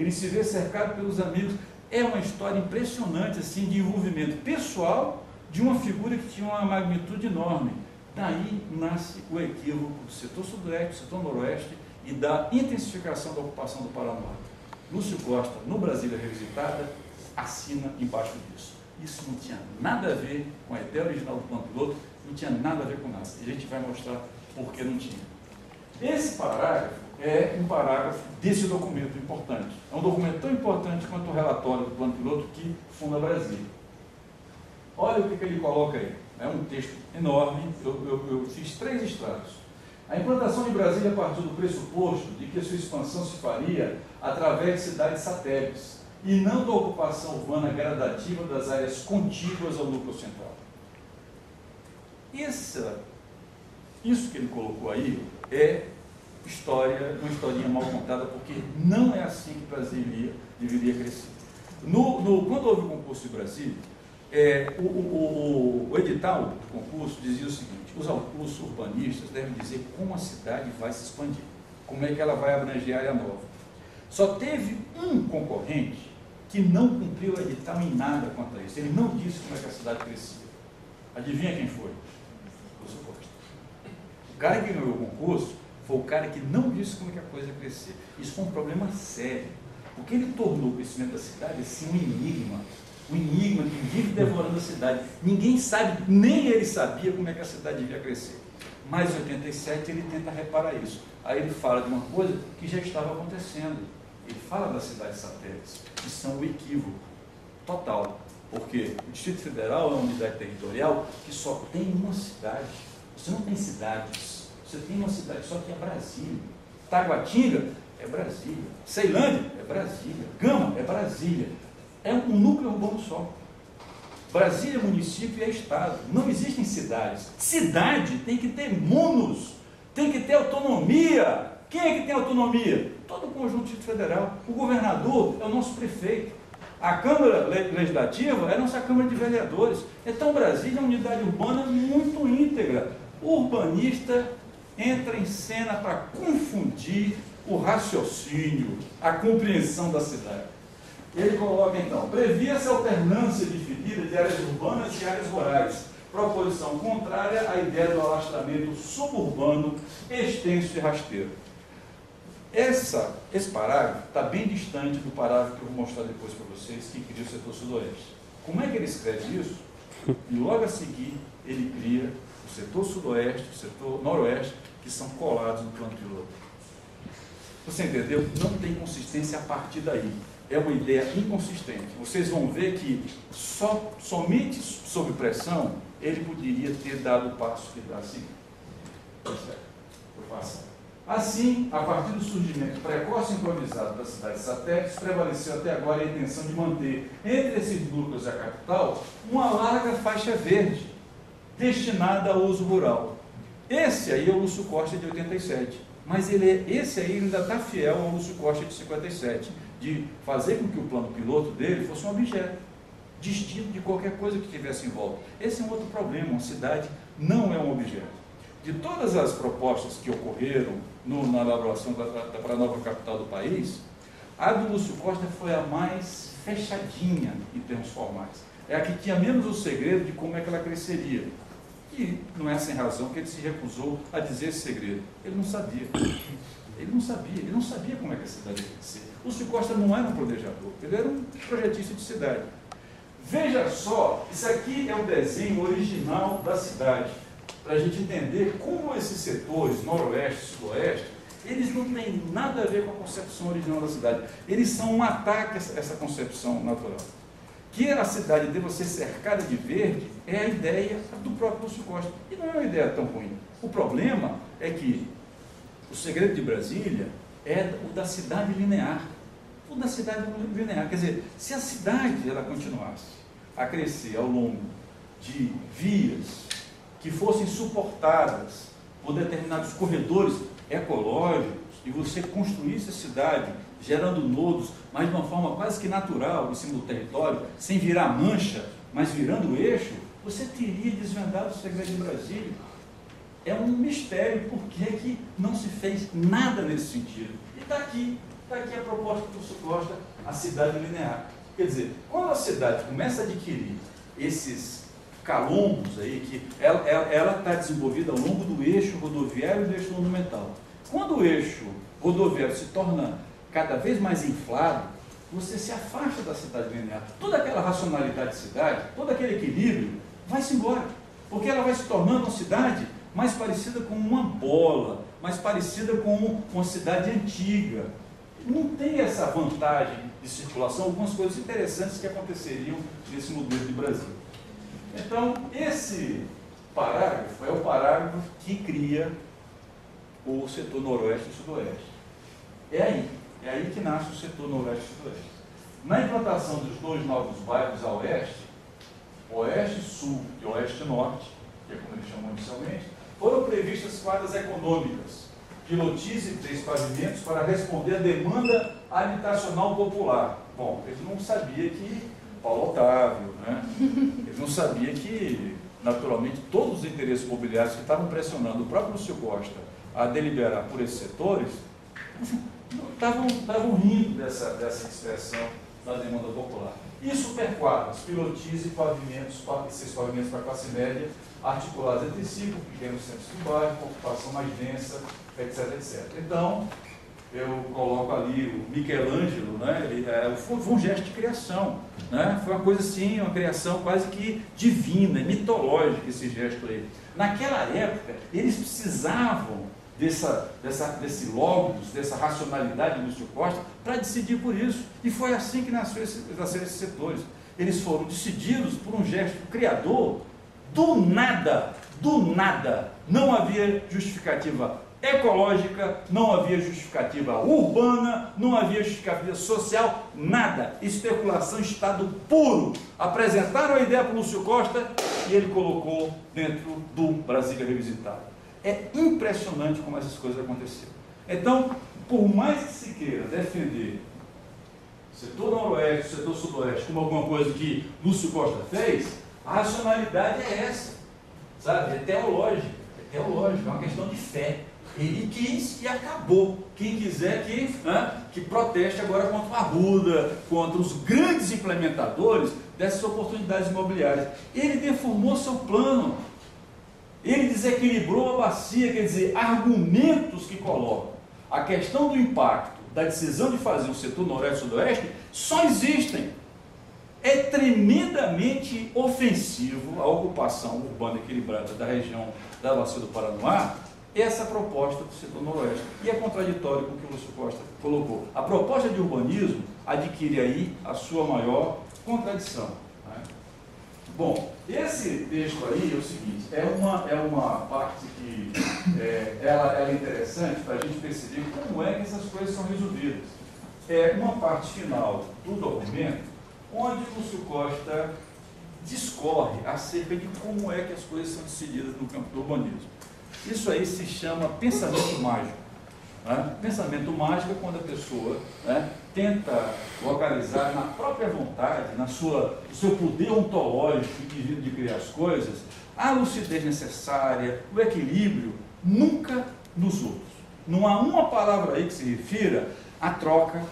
ele se vê cercado pelos amigos. É uma história impressionante, assim, de envolvimento pessoal de uma figura que tinha uma magnitude enorme. Daí nasce o equívoco do setor sudoeste, do setor noroeste e da intensificação da ocupação do Paraná. Lúcio Costa, no Brasília Revisitada, assina embaixo disso. Isso não tinha nada a ver com a ideia original do plano piloto, não tinha nada a ver com nada. E a gente vai mostrar por que não tinha. Esse parágrafo é um parágrafo desse documento importante. É um documento tão importante quanto o relatório do plano piloto que funda Brasília. Olha o que ele coloca aí. É um texto enorme, eu fiz 3 extratos. A implantação de Brasília partiu do pressuposto de que a sua expansão se faria através de cidades satélites e não da ocupação urbana gradativa das áreas contíguas ao núcleo central. Isso que ele colocou aí é uma historinha mal contada, porque não é assim que Brasília deveria crescer. Quando houve o concurso de Brasília, o edital do concurso dizia o seguinte: os urbanistas devem dizer como a cidade vai se expandir, como é que ela vai abranger a área nova. Só teve um concorrente que não cumpriu o edital em nada quanto a isso. Ele não disse como é que a cidade crescia. Adivinha quem foi? Lúcio Costa. O cara que ganhou o concurso foi o cara que não disse como é que a coisa ia crescer. Isso foi um problema sério, porque ele tornou o crescimento da cidade assim um enigma que vive devorando a cidade. Ninguém sabe, nem ele sabia como é que a cidade devia crescer. Mas em 87 ele tenta reparar isso. Aí ele fala de uma coisa que já estava acontecendo. Ele fala das cidades satélites, que são o equívoco total. Porque o Distrito Federal é uma unidade territorial que só tem uma cidade. Você não tem cidades. Você tem uma cidade, só que é Brasília. Taguatinga é Brasília. Ceilândia é Brasília. Gama é Brasília. É um núcleo urbano só. Brasília é município e é estado. Não existem cidades. Cidade tem que ter munos, tem que ter autonomia. Quem é que tem autonomia? Todo o conjunto federal. O governador é o nosso prefeito. A Câmara Legislativa é a nossa Câmara de Vereadores. Então Brasília é uma unidade urbana muito íntegra. O urbanista entra em cena para confundir o raciocínio, a compreensão da cidade. Ele coloca então: previa-se alternância dividida de áreas urbanas e áreas rurais, proposição contrária à ideia do alastramento suburbano extenso e rasteiro. Esse parágrafo está bem distante do parágrafo que eu vou mostrar depois para vocês, que cria o setor sudoeste. Como é que ele escreve isso? E logo a seguir ele cria o setor sudoeste, o setor noroeste, que são colados no plano piloto. Você entendeu? Não tem consistência a partir daí. É uma ideia inconsistente. Vocês vão ver que somente sob pressão ele poderia ter dado o passo que dá assim. Assim, a partir do surgimento precoce e improvisado das cidades satélites, prevaleceu até agora a intenção de manter entre esses núcleos e a capital uma larga faixa verde destinada ao uso rural. Esse aí é o Lúcio Costa de 87, mas esse aí ainda está fiel ao Lúcio Costa de 57, de fazer com que o plano piloto dele fosse um objeto, distinto de qualquer coisa que tivesse em volta. Esse é um outro problema, uma cidade não é um objeto. De todas as propostas que ocorreram na elaboração para a nova capital do país, a do Lúcio Costa foi a mais fechadinha em termos formais. É a que tinha menos o segredo de como é que ela cresceria. E não é sem razão que ele se recusou a dizer esse segredo. Ele não sabia. Ele não sabia como é que a cidade ia crescer. Lúcio Costa não era um planejador, ele era um projetista de cidade. Veja só, isso aqui é o desenho original da cidade, para a gente entender como esses setores, noroeste e sudoeste, eles não têm nada a ver com a concepção original da cidade. Eles são um ataque a essa concepção natural. Que a cidade deva ser cercada de verde é a ideia do próprio Lúcio Costa. E não é uma ideia tão ruim. O problema é que o segredo de Brasília é o da cidade linear. O da cidade linear. Quer dizer, se a cidade ela continuasse a crescer ao longo de vias que fossem suportadas por determinados corredores ecológicos, e você construísse a cidade gerando nodos, mas de uma forma quase que natural em cima do território, sem virar mancha, mas virando eixo, você teria desvendado o segredo de Brasília. É um mistério por que não se fez nada nesse sentido. E está aqui. Está aqui a proposta do Lúcio Costa, a cidade linear. Quer dizer, quando a cidade começa a adquirir esses calombos aí, que ela está desenvolvida ao longo do eixo rodoviário e do eixo monumental. Quando o eixo rodoviário se torna cada vez mais inflado, você se afasta da cidade linear. Toda aquela racionalidade de cidade, todo aquele equilíbrio, vai-se embora. Porque ela vai se tornando uma cidade mais parecida com uma bola, mais parecida com uma cidade antiga. Não tem essa vantagem de circulação, algumas coisas interessantes que aconteceriam nesse modelo de Brasil. Então, esse parágrafo é o parágrafo que cria o setor noroeste e sudoeste. É aí que nasce o setor noroeste e sudoeste. Na implantação dos dois novos bairros a oeste, oeste sul e oeste norte, que é como eles chamam inicialmente, foram previstas quadras econômicas, pilotis e 3 pavimentos para responder à demanda habitacional popular. Bom, ele não sabia que Paulo Otávio, né? Ele não sabia que, naturalmente, todos os interesses imobiliários que estavam pressionando o próprio Lúcio Costa a deliberar por esses setores, estavam rindo dessa expressão da demanda popular. E superquadras, pilotis e pavimentos, esses pavimentos para classe média, articulados entre si, com pequenos centros de bairro, com ocupação mais densa, etc, etc. Então, eu coloco ali o Michelangelo, né? Foi um gesto de criação, né? Foi uma coisa assim, uma criação quase que divina, mitológica esse gesto aí. Naquela época, eles precisavam desse logos, dessa racionalidade do Lúcio Costa para decidir por isso. E foi assim que nasceram esses setores. Eles foram decididos por um gesto criador. Do nada, não havia justificativa ecológica, não havia justificativa urbana, não havia justificativa social, nada. Especulação, estado puro. Apresentaram a ideia para o Lúcio Costa e ele colocou dentro do Brasília Revisitado. É impressionante como essas coisas aconteceram. Então, por mais que se queira defender o setor noroeste, o setor sudoeste, como alguma coisa que Lúcio Costa fez, a racionalidade é essa, sabe? É teológica, é uma questão de fé. Ele quis e acabou. Quem quiser que proteste agora contra a Arruda, contra os grandes implementadores dessas oportunidades imobiliárias. Ele deformou seu plano. Ele desequilibrou a bacia, quer dizer, argumentos que colocam a questão do impacto da decisão de fazer o setor noroeste e sudoeste só existem. É tremendamente ofensivo a ocupação urbana equilibrada da região da Bacia do Paranoá, essa proposta do setor noroeste. E é contraditório com o que o Lúcio Costa colocou. A proposta de urbanismo adquire aí a sua maior contradição. Né? Bom, esse texto aí é o seguinte, é uma parte que ela é interessante para a gente perceber como é que essas coisas são resolvidas. É uma parte final do documento, onde o Lúcio Costa discorre acerca de como é que as coisas são decididas no campo do urbanismo. Isso aí se chama pensamento mágico. Né? Pensamento mágico é quando a pessoa tenta localizar na própria vontade, no seu poder ontológico de criar as coisas, a lucidez necessária, o equilíbrio, nunca nos outros. Não há uma palavra aí que se refira à troca,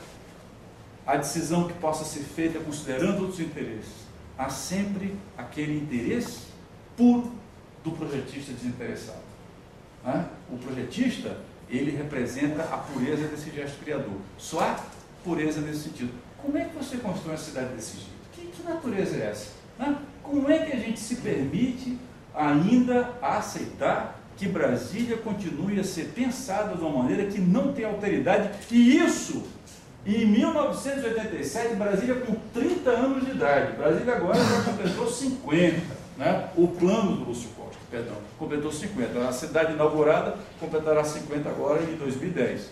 à decisão que possa ser feita considerando outros interesses. Há sempre aquele interesse puro do projetista desinteressado. O projetista, ele representa a pureza desse gesto criador. Só há pureza nesse sentido. Como é que você constrói uma cidade desse jeito? Que natureza é essa? Como é que a gente se permite ainda aceitar que Brasília continue a ser pensada de uma maneira que não tem alteridade? E isso, em 1987, Brasília com 30 anos de idade. Brasília agora já completou 50. O plano do Lúcio Costa, completou 50. A cidade inaugurada completará 50 agora em 2010.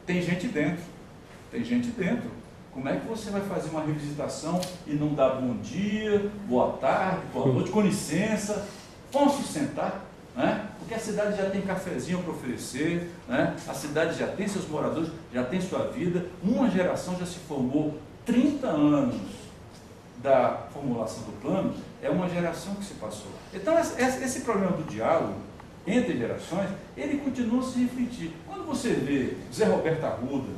Tem gente dentro. Como é que você vai fazer uma revisitação e não dar bom dia, boa tarde, boa noite, com licença? Vamos se sentar? Porque a cidade já tem cafezinho para oferecer, a cidade já tem seus moradores, já tem sua vida. Uma geração já se formou, 30 anos da formulação do plano, é uma geração que se passou. Então, esse problema do diálogo entre gerações, ele continua a se refletir. Quando você vê Zé Roberto Arruda,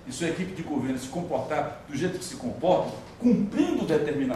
e sua equipe de governo se comportar do jeito que se comportam, cumprindo determinações